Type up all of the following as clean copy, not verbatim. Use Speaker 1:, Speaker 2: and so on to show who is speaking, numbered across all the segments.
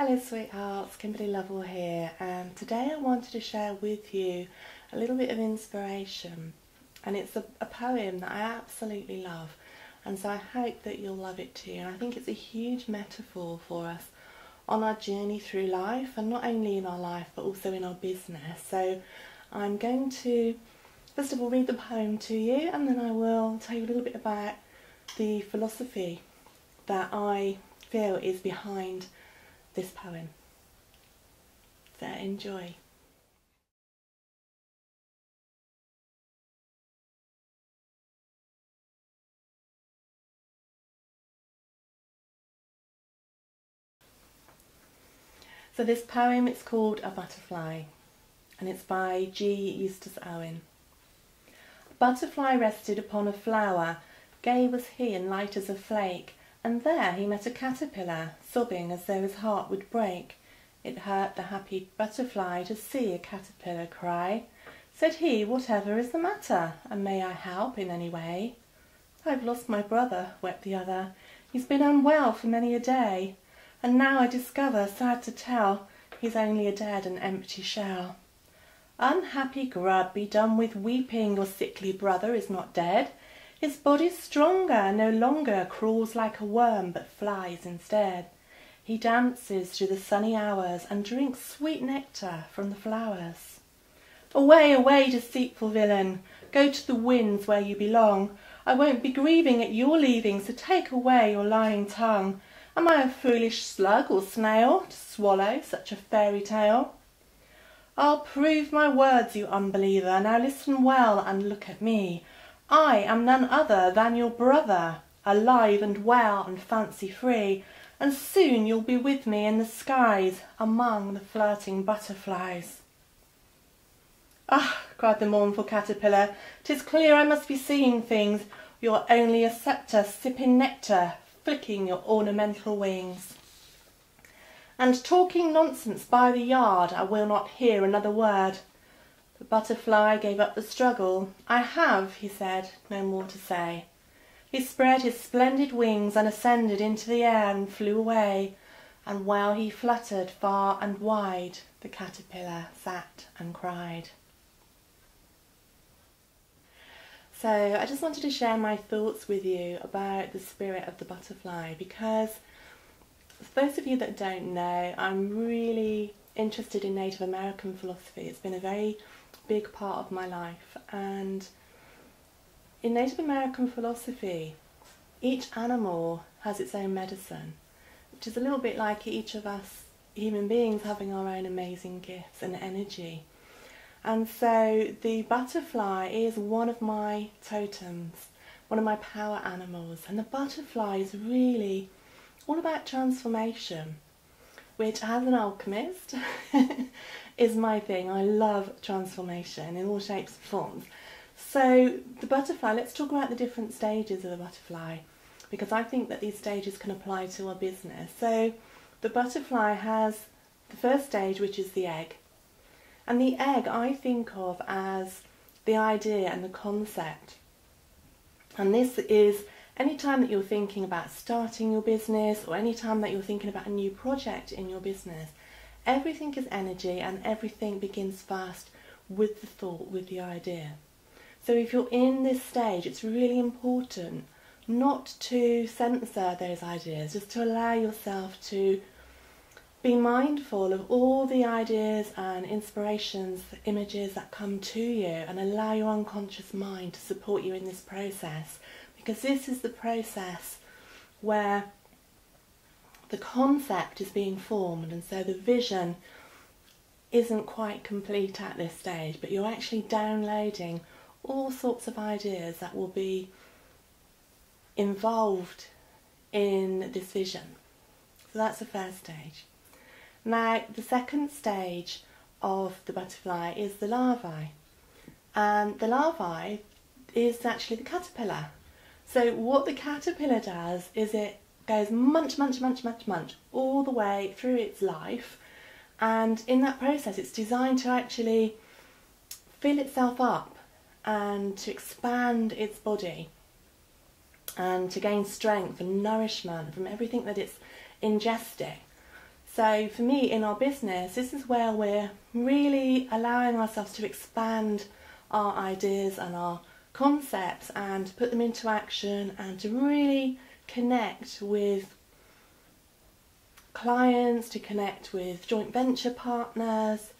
Speaker 1: Hello sweethearts, Kimberly Lovell here, and today I wanted to share with you a little bit of inspiration, and it's a poem that I absolutely love, and so I hope that you'll love it too. And I think it's a huge metaphor for us on our journey through life, and not only in our life but also in our business. So I'm going to first of all read the poem to you, and then I will tell you a little bit about the philosophy that I feel is behind this poem. So enjoy. So this poem, it's called A Butterfly, and it's by G. Eustace Owen. A butterfly rested upon a flower, gay was he and light as a flake, and there he met a caterpillar, sobbing as though his heart would break. It hurt the happy butterfly to see a caterpillar cry. Said he, "Whatever is the matter, and may I help in any way?" "I've lost my brother," wept the other. "He's been unwell for many a day, and now I discover, sad to tell, he's only a dead and empty shell." "Unhappy grub, be done with weeping, your sickly brother is not dead. His body's stronger, no longer crawls like a worm, but flies instead. He dances through the sunny hours, and drinks sweet nectar from the flowers." "Away, away, deceitful villain, go to the winds where you belong. I won't be grieving at your leaving, so take away your lying tongue. Am I a foolish slug or snail to swallow such a fairy tale?" "I'll prove my words, you unbeliever, now listen well and look at me. I am none other than your brother, alive and well and fancy free, and soon you'll be with me in the skies, among the flirting butterflies." "Ah," cried the mournful caterpillar, "'tis clear I must be seeing things. You're only a sceptre, sipping nectar, flicking your ornamental wings. And talking nonsense by the yard, I will not hear another word." The butterfly gave up the struggle. "I have," he said, "no more to say." He spread his splendid wings and ascended into the air and flew away. And while he fluttered far and wide, the caterpillar sat and cried. So I just wanted to share my thoughts with you about the spirit of the butterfly, because for those of you that don't know, I'm really interested in Native American philosophy. It's been a very big part of my life, and in Native American philosophy each animal has its own medicine, which is a little bit like each of us human beings having our own amazing gifts and energy. And so the butterfly is one of my totems, one of my power animals, and the butterfly is really all about transformation, which as an alchemist is my thing. I love transformation in all shapes and forms. So the butterfly, let's talk about the different stages of the butterfly, because I think that these stages can apply to our business. So the butterfly has the first stage, which is the egg. And the egg I think of as the idea and the concept. And this is any time that you're thinking about starting your business, or any time that you're thinking about a new project in your business, everything is energy, and everything begins first with the thought, with the idea. So if you're in this stage, it's really important not to censor those ideas, just to allow yourself to be mindful of all the ideas and inspirations, the images that come to you, and allow your unconscious mind to support you in this process, because this is the process where the concept is being formed, and so the vision isn't quite complete at this stage, but you're actually downloading all sorts of ideas that will be involved in this vision. So that's the first stage. Now the second stage of the butterfly is the larvae, and the larvae is actually the caterpillar. So what the caterpillar does is it goes munch, munch, munch, munch, munch all the way through its life, and in that process it's designed to actually fill itself up and to expand its body and to gain strength and nourishment from everything that it's ingesting. So for me, in our business, this is where we're really allowing ourselves to expand our ideas and our concepts and put them into action, and to really connect with clients, to connect with joint venture partners,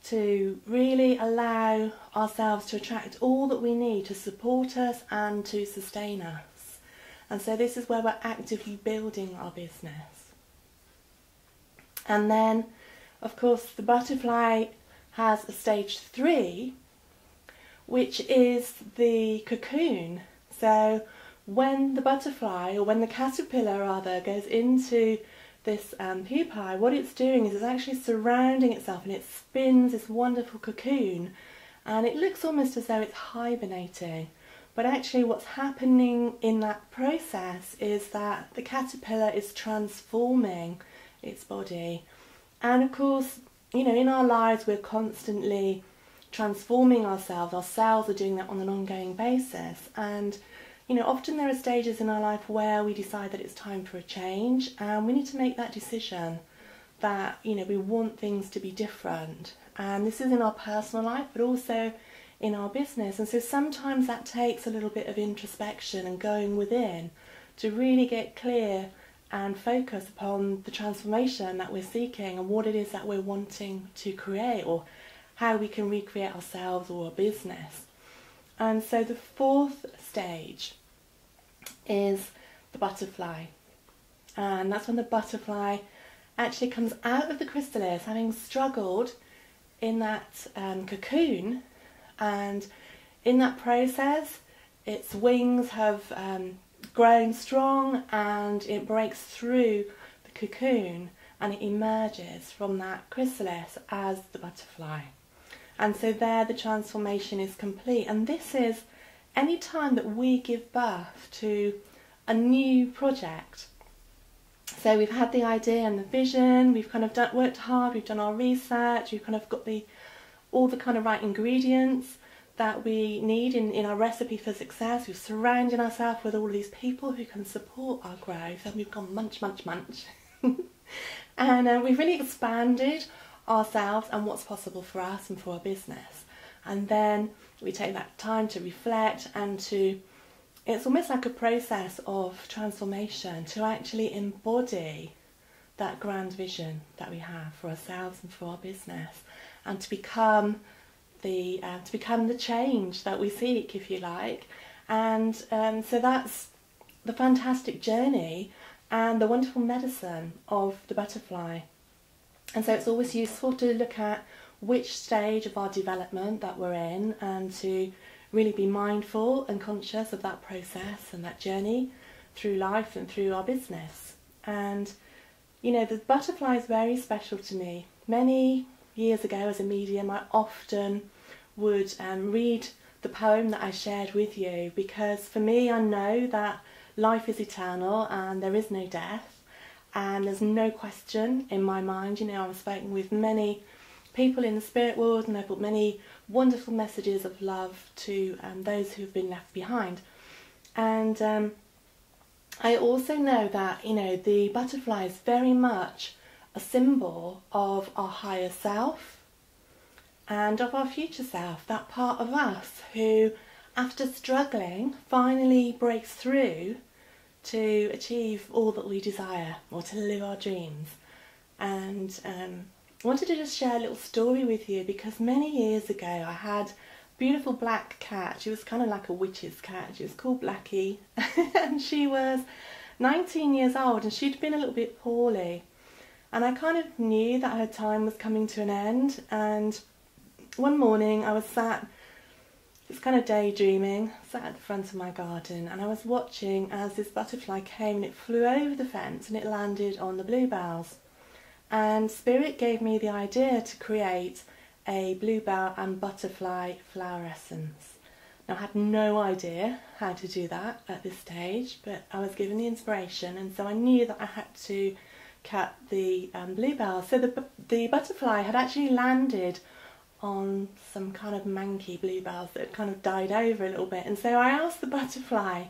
Speaker 1: to really allow ourselves to attract all that we need to support us and to sustain us. And so this is where we're actively building our business. And then, of course, the butterfly has a stage 3, which is the cocoon. So when the butterfly, or when the caterpillar rather, goes into this pupae, what it's doing is it's actually surrounding itself, and it spins this wonderful cocoon, and it looks almost as though it's hibernating. But actually what's happening in that process is that the caterpillar is transforming its body. And of course, you know, in our lives we're constantly transforming ourselves. Our cells are doing that on an ongoing basis. And you know, often there are stages in our life where we decide that it's time for a change, and we need to make that decision that, you know, we want things to be different. And this is in our personal life, but also in our business. And so sometimes that takes a little bit of introspection and going within to really get clear and focus upon the transformation that we're seeking and what it is that we're wanting to create, or how we can recreate ourselves or our business. And so the 4th stage is the butterfly, and that's when the butterfly actually comes out of the chrysalis, having struggled in that cocoon, and in that process its wings have grown strong, and it breaks through the cocoon and it emerges from that chrysalis as the butterfly. And so there the transformation is complete. And this is any time that we give birth to a new project. So we've had the idea and the vision, we've kind of worked hard, we've done our research, we've kind of got all the kind of right ingredients that we need in our recipe for success. We've surrounded ourselves with all these people who can support our growth, and we've gone munch, munch, munch. And we've really expanded ourselves and what's possible for us and for our business. And then we take that time to reflect, and it's almost like a process of transformation to actually embody that grand vision that we have for ourselves and for our business, and to become the change that we seek, if you like. And so that's the fantastic journey and the wonderful medicine of the butterfly. And so it's always useful to look at which stage of our development that we're in, and to really be mindful and conscious of that process and that journey through life and through our business. And you know, the butterfly is very special to me. Many years ago as a medium, I often would read the poem that I shared with you, because for me, I know that life is eternal and there is no death, and there's no question in my mind. You know, I've spoken with many people in the spirit world, and I've got many wonderful messages of love to those who've been left behind. And I also know that, you know, the butterfly is very much a symbol of our higher self and of our future self, that part of us who, after struggling, finally breaks through to achieve all that we desire, or to live our dreams. And I wanted to just share a little story with you, because many years ago I had a beautiful black cat. She was kind of like a witch's cat. She was called Blackie and she was 19 years old, and she'd been a little bit poorly, and I kind of knew that her time was coming to an end. And one morning I was sat, just kind of daydreaming, sat at the front of my garden, and I was watching as this butterfly came and it flew over the fence and it landed on the bluebells. And Spirit gave me the idea to create a bluebell and butterfly flower essence. Now, I had no idea how to do that at this stage, but I was given the inspiration, and so I knew that I had to cut the bluebells. So the butterfly had actually landed on some kind of manky bluebells that had kind of died over a little bit, and so I asked the butterfly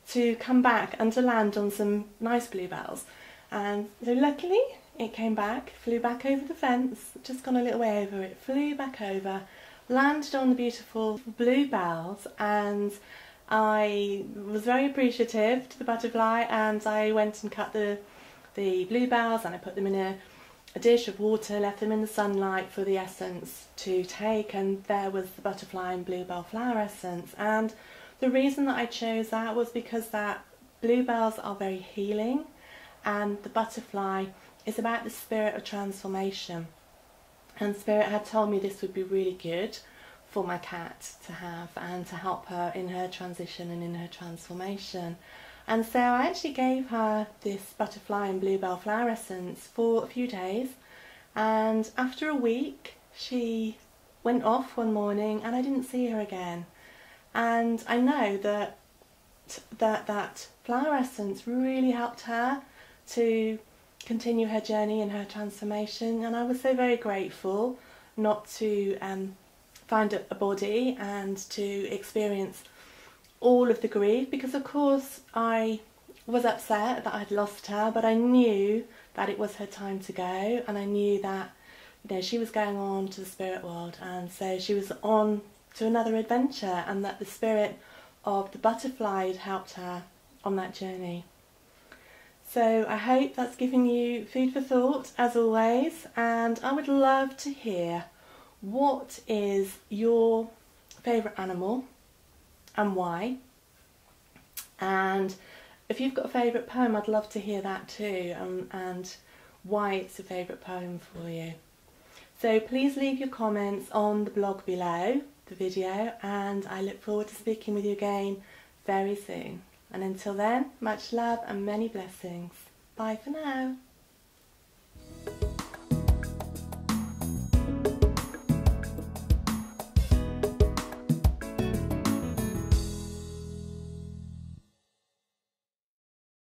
Speaker 1: to come back and to land on some nice bluebells. And so luckily it came back, flew back over the fence, just gone a little way over it, flew back over, landed on the beautiful bluebells, and I was very appreciative to the butterfly, and I went and cut the bluebells and I put them in a dish of water, left them in the sunlight for the essence to take, and there was the butterfly and bluebell flower essence. And the reason that I chose that was because that bluebells are very healing and the butterfly is about the spirit of transformation, and Spirit had told me this would be really good for my cat to have and to help her in her transition and in her transformation. And so I actually gave her this butterfly and bluebell flower essence for a few days, and after a week she went off one morning and I didn't see her again. And I know that flower essence really helped her to continue her journey and her transformation, and I was so very grateful not to find a body and to experience all of the grief, because of course I was upset that I'd lost her, but I knew that it was her time to go, and I knew that, you know, she was going on to the spirit world, and so she was on to another adventure, and that the spirit of the butterfly had helped her on that journey. So I hope that's given you food for thought as always, and I would love to hear what is your favourite animal and why, and if you've got a favourite poem I'd love to hear that too, and why it's a favourite poem for you. So please leave your comments on the blog below the video, and I look forward to speaking with you again very soon. And until then, much love and many blessings. Bye for now.